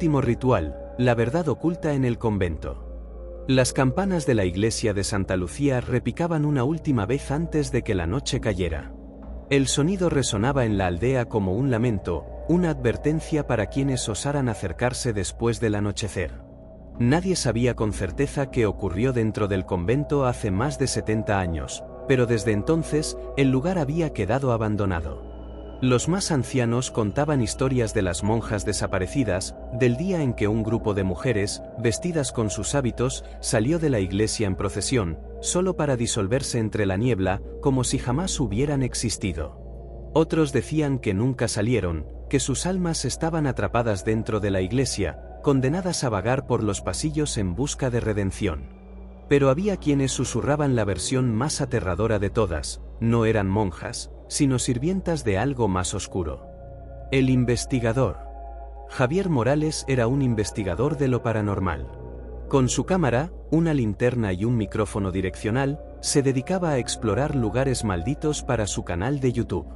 último ritual, la verdad oculta en el convento. Las campanas de la iglesia de Santa Lucía repicaban una última vez antes de que la noche cayera. El sonido resonaba en la aldea como un lamento, una advertencia para quienes osaran acercarse después del anochecer. Nadie sabía con certeza qué ocurrió dentro del convento hace más de 70 años, pero desde entonces, el lugar había quedado abandonado. Los más ancianos contaban historias de las monjas desaparecidas, del día en que un grupo de mujeres, vestidas con sus hábitos, salió de la iglesia en procesión, solo para disolverse entre la niebla, como si jamás hubieran existido. Otros decían que nunca salieron, que sus almas estaban atrapadas dentro de la iglesia, condenadas a vagar por los pasillos en busca de redención. Pero había quienes susurraban la versión más aterradora de todas: no eran monjas, sino sirvientas de algo más oscuro. El investigador. Javier Morales era un investigador de lo paranormal. Con su cámara, una linterna y un micrófono direccional, se dedicaba a explorar lugares malditos para su canal de YouTube.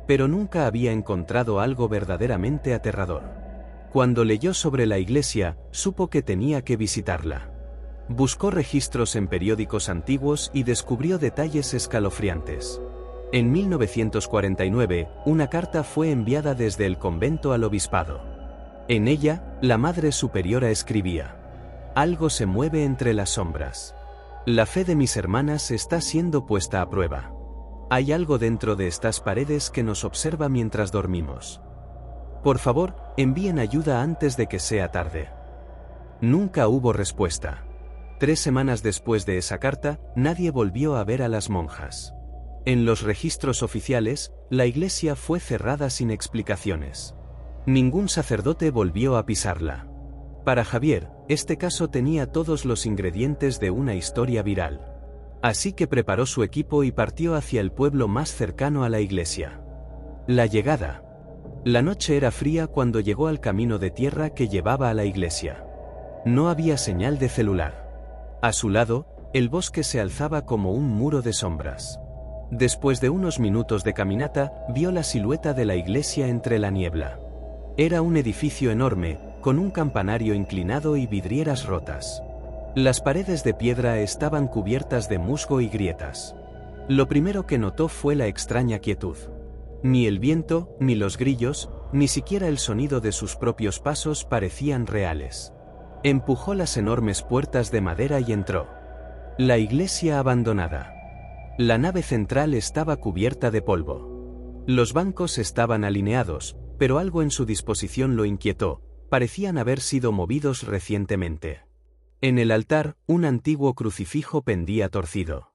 Pero nunca había encontrado algo verdaderamente aterrador. Cuando leyó sobre la iglesia, supo que tenía que visitarla. Buscó registros en periódicos antiguos y descubrió detalles escalofriantes. En 1949, una carta fue enviada desde el convento al obispado. En ella, la Madre Superiora escribía: algo se mueve entre las sombras. La fe de mis hermanas está siendo puesta a prueba. Hay algo dentro de estas paredes que nos observa mientras dormimos. Por favor, envíen ayuda antes de que sea tarde. Nunca hubo respuesta. 3 semanas después de esa carta, nadie volvió a ver a las monjas. En los registros oficiales, la iglesia fue cerrada sin explicaciones. Ningún sacerdote volvió a pisarla. Para Javier, este caso tenía todos los ingredientes de una historia viral. Así que preparó su equipo y partió hacia el pueblo más cercano a la iglesia. La llegada. La noche era fría cuando llegó al camino de tierra que llevaba a la iglesia. No había señal de celular. A su lado, el bosque se alzaba como un muro de sombras. Después de unos minutos de caminata, vio la silueta de la iglesia entre la niebla. Era un edificio enorme, con un campanario inclinado y vidrieras rotas. Las paredes de piedra estaban cubiertas de musgo y grietas. Lo primero que notó fue la extraña quietud. Ni el viento, ni los grillos, ni siquiera el sonido de sus propios pasos parecían reales. Empujó las enormes puertas de madera y entró. La iglesia abandonada. La nave central estaba cubierta de polvo. Los bancos estaban alineados, pero algo en su disposición lo inquietó: parecían haber sido movidos recientemente. En el altar, un antiguo crucifijo pendía torcido.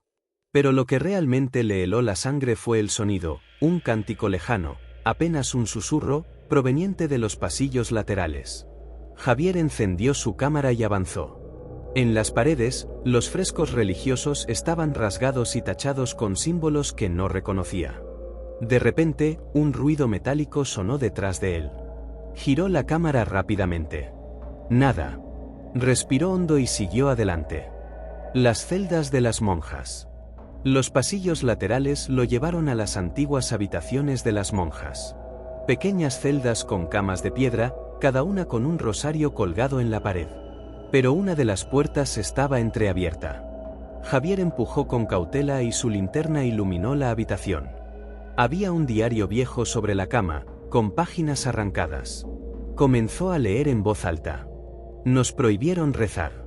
Pero lo que realmente le heló la sangre fue el sonido, un cántico lejano, apenas un susurro, proveniente de los pasillos laterales. Javier encendió su cámara y avanzó. En las paredes, los frescos religiosos estaban rasgados y tachados con símbolos que no reconocía. De repente, un ruido metálico sonó detrás de él. Giró la cámara rápidamente. Nada. Respiró hondo y siguió adelante. Las celdas de las monjas. Los pasillos laterales lo llevaron a las antiguas habitaciones de las monjas. Pequeñas celdas con camas de piedra, cada una con un rosario colgado en la pared. Pero una de las puertas estaba entreabierta. Javier empujó con cautela y su linterna iluminó la habitación. Había un diario viejo sobre la cama, con páginas arrancadas. Comenzó a leer en voz alta. Nos prohibieron rezar.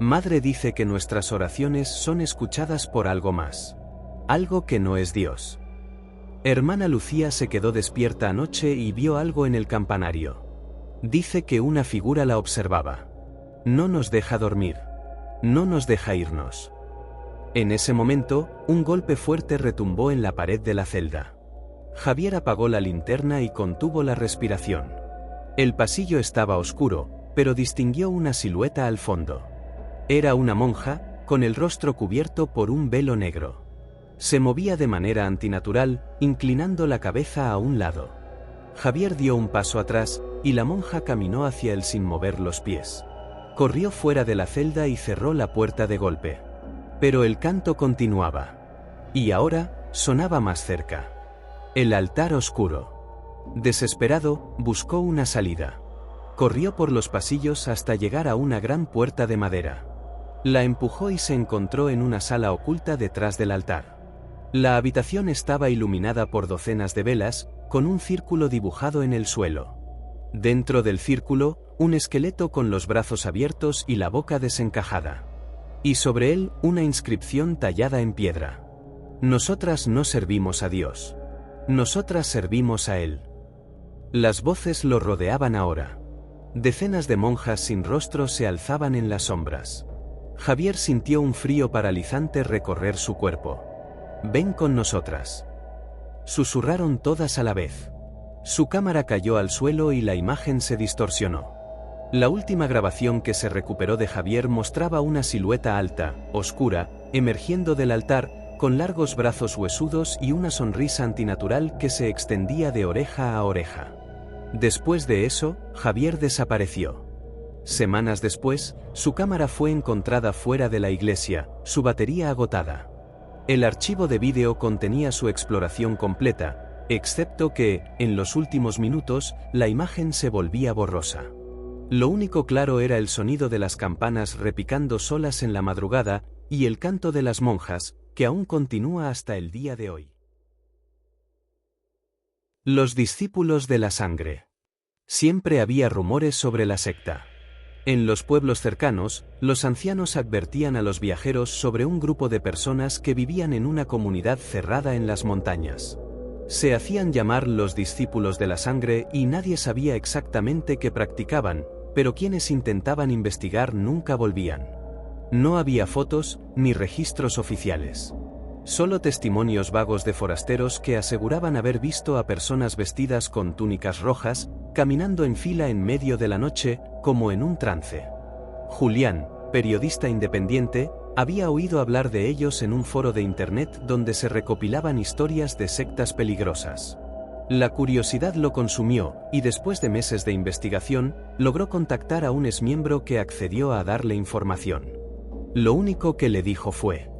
Madre dice que nuestras oraciones son escuchadas por algo más. Algo que no es Dios. Hermana Lucía se quedó despierta anoche y vio algo en el campanario. Dice que una figura la observaba. No nos deja dormir. No nos deja irnos. En ese momento, un golpe fuerte retumbó en la pared de la celda. Javier apagó la linterna y contuvo la respiración. El pasillo estaba oscuro, pero distinguió una silueta al fondo. Era una monja, con el rostro cubierto por un velo negro. Se movía de manera antinatural, inclinando la cabeza a un lado. Javier dio un paso atrás, y la monja caminó hacia él sin mover los pies. Corrió fuera de la celda y cerró la puerta de golpe. Pero el canto continuaba. Y ahora, sonaba más cerca. El altar oscuro. Desesperado, buscó una salida. Corrió por los pasillos hasta llegar a una gran puerta de madera. La empujó y se encontró en una sala oculta detrás del altar. La habitación estaba iluminada por docenas de velas, con un círculo dibujado en el suelo. Dentro del círculo, un esqueleto con los brazos abiertos y la boca desencajada. Y sobre él, una inscripción tallada en piedra. Nosotras no servimos a Dios. Nosotras servimos a Él. Las voces lo rodeaban ahora. Decenas de monjas sin rostro se alzaban en las sombras. Javier sintió un frío paralizante recorrer su cuerpo. «Ven con nosotras», susurraron todas a la vez. Su cámara cayó al suelo y la imagen se distorsionó. La última grabación que se recuperó de Javier mostraba una silueta alta, oscura, emergiendo del altar, con largos brazos huesudos y una sonrisa antinatural que se extendía de oreja a oreja. Después de eso, Javier desapareció. Semanas después, su cámara fue encontrada fuera de la iglesia, su batería agotada. El archivo de vídeo contenía su exploración completa, excepto que, en los últimos minutos, la imagen se volvía borrosa. Lo único claro era el sonido de las campanas repicando solas en la madrugada, y el canto de las monjas, que aún continúa hasta el día de hoy. Los discípulos de la sangre. Siempre había rumores sobre la secta. En los pueblos cercanos, los ancianos advertían a los viajeros sobre un grupo de personas que vivían en una comunidad cerrada en las montañas. Se hacían llamar los discípulos de la sangre y nadie sabía exactamente qué practicaban, pero quienes intentaban investigar nunca volvían. No había fotos ni registros oficiales. Solo testimonios vagos de forasteros que aseguraban haber visto a personas vestidas con túnicas rojas, caminando en fila en medio de la noche, como en un trance. Julián, periodista independiente, había oído hablar de ellos en un foro de internet donde se recopilaban historias de sectas peligrosas. La curiosidad lo consumió, y después de meses de investigación, logró contactar a un exmiembro que accedió a darle información. Lo único que le dijo fue: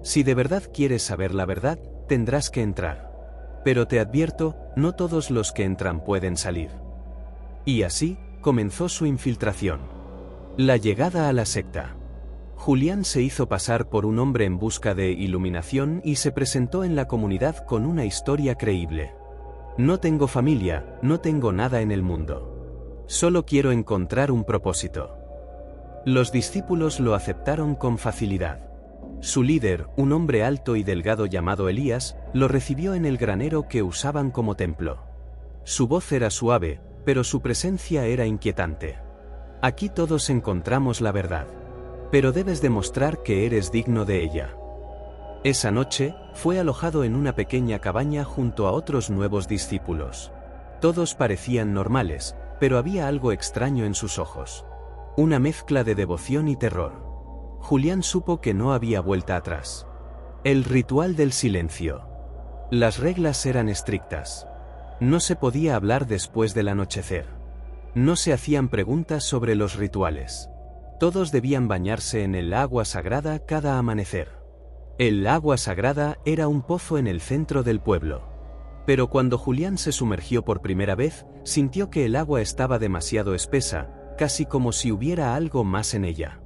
«Si de verdad quieres saber la verdad, tendrás que entrar. Pero te advierto, no todos los que entran pueden salir». Y así, comenzó su infiltración. La llegada a la secta. Julián se hizo pasar por un hombre en busca de iluminación y se presentó en la comunidad con una historia creíble. «No tengo familia, no tengo nada en el mundo. Solo quiero encontrar un propósito». Los discípulos lo aceptaron con facilidad. Su líder, un hombre alto y delgado llamado Elías, lo recibió en el granero que usaban como templo. Su voz era suave, pero su presencia era inquietante. «Aquí todos encontramos la verdad. Pero debes demostrar que eres digno de ella». Esa noche, fue alojado en una pequeña cabaña junto a otros nuevos discípulos. Todos parecían normales, pero había algo extraño en sus ojos. Una mezcla de devoción y terror. Julián supo que no había vuelta atrás. El ritual del silencio. Las reglas eran estrictas. No se podía hablar después del anochecer. No se hacían preguntas sobre los rituales. Todos debían bañarse en el agua sagrada cada amanecer. El agua sagrada era un pozo en el centro del pueblo. Pero cuando Julián se sumergió por primera vez, sintió que el agua estaba demasiado espesa, casi como si hubiera algo más en ella.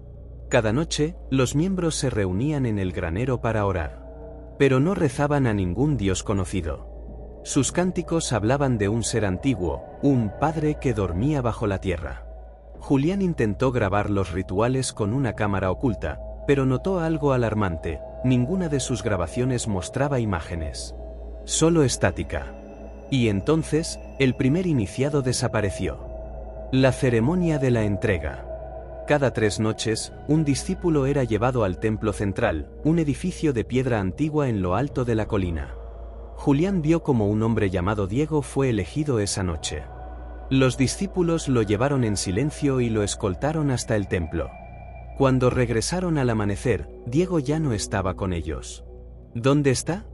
Cada noche, los miembros se reunían en el granero para orar. Pero no rezaban a ningún dios conocido. Sus cánticos hablaban de un ser antiguo, un padre que dormía bajo la tierra. Julián intentó grabar los rituales con una cámara oculta, pero notó algo alarmante: ninguna de sus grabaciones mostraba imágenes. Solo estática. Y entonces, el primer iniciado desapareció. La ceremonia de la entrega. Cada 3 noches, un discípulo era llevado al templo central, un edificio de piedra antigua en lo alto de la colina. Julián vio cómo un hombre llamado Diego fue elegido esa noche. Los discípulos lo llevaron en silencio y lo escoltaron hasta el templo. Cuando regresaron al amanecer, Diego ya no estaba con ellos. ¿Dónde está?,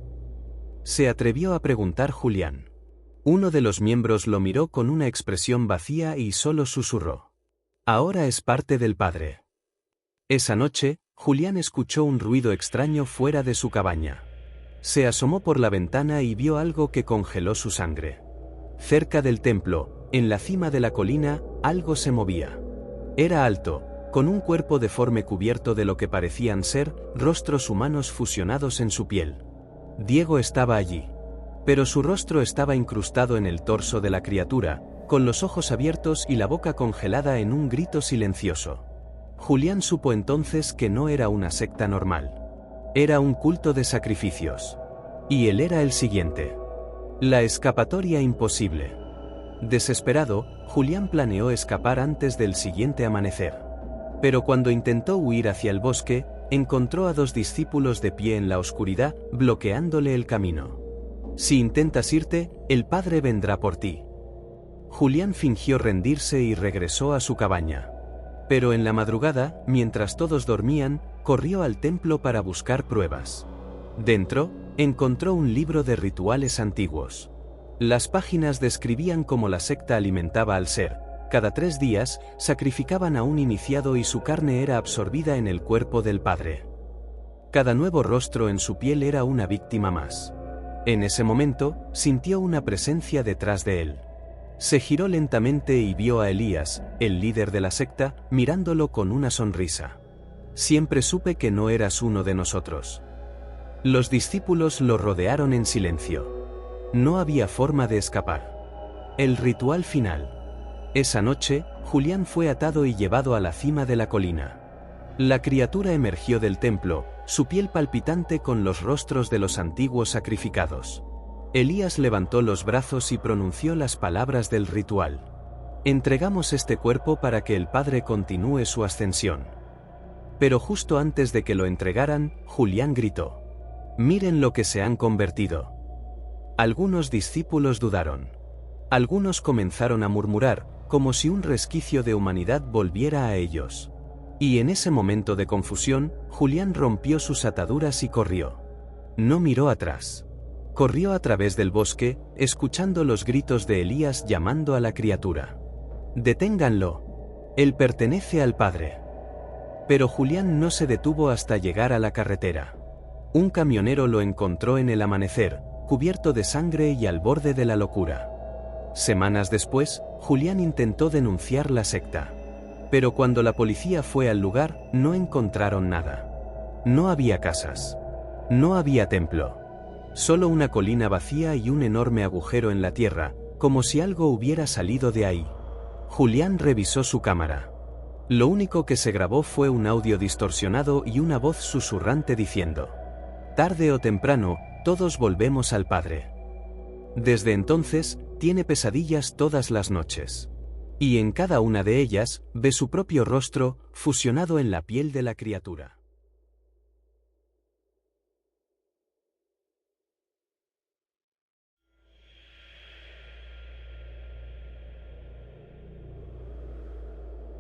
se atrevió a preguntar Julián. Uno de los miembros lo miró con una expresión vacía y solo susurró: «Ahora es parte del Padre». Esa noche, Julián escuchó un ruido extraño fuera de su cabaña. Se asomó por la ventana y vio algo que congeló su sangre. Cerca del templo, En la cima de la colina, algo se movía. Era alto, con un cuerpo deforme cubierto de lo que parecían ser rostros humanos fusionados en su piel. Diego estaba allí. Pero su rostro estaba incrustado en el torso de la criatura, con los ojos abiertos y la boca congelada en un grito silencioso. Julián supo entonces que no era una secta normal. Era un culto de sacrificios. Y él era el siguiente. La escapatoria imposible. Desesperado, Julián planeó escapar antes del siguiente amanecer. Pero cuando intentó huir hacia el bosque, encontró a 2 discípulos de pie en la oscuridad, bloqueándole el camino. Si intentas irte, el Padre vendrá por ti. Julián fingió rendirse y regresó a su cabaña. Pero en la madrugada, mientras todos dormían, corrió al templo para buscar pruebas. Dentro, encontró un libro de rituales antiguos. Las páginas describían cómo la secta alimentaba al ser. Cada 3 días, sacrificaban a un iniciado y su carne era absorbida en el cuerpo del Padre. Cada nuevo rostro en su piel era una víctima más. En ese momento, sintió una presencia detrás de él. Se giró lentamente y vio a Elías, el líder de la secta, mirándolo con una sonrisa. Siempre supe que no eras uno de nosotros. Los discípulos lo rodearon en silencio. No había forma de escapar. El ritual final. Esa noche, Julián fue atado y llevado a la cima de la colina. La criatura emergió del templo, su piel palpitante con los rostros de los antiguos sacrificados. Elías levantó los brazos y pronunció las palabras del ritual. Entregamos este cuerpo para que el Padre continúe su ascensión. Pero justo antes de que lo entregaran, Julián gritó: «Miren lo que se han convertido». Algunos discípulos dudaron. Algunos comenzaron a murmurar, como si un resquicio de humanidad volviera a ellos. Y en ese momento de confusión, Julián rompió sus ataduras y corrió. No miró atrás. Corrió a través del bosque, escuchando los gritos de Elías llamando a la criatura. «Deténganlo. Él pertenece al Padre». Pero Julián no se detuvo hasta llegar a la carretera. Un camionero lo encontró en el amanecer, cubierto de sangre y al borde de la locura. Semanas después, Julián intentó denunciar la secta. Pero cuando la policía fue al lugar, no encontraron nada. No había casas. No había templo. Solo una colina vacía y un enorme agujero en la tierra, como si algo hubiera salido de ahí. Julián revisó su cámara. Lo único que se grabó fue un audio distorsionado y una voz susurrante diciendo: «Tarde o temprano, todos volvemos al Padre». Desde entonces, tiene pesadillas todas las noches. Y en cada una de ellas, ve su propio rostro, fusionado en la piel de la criatura.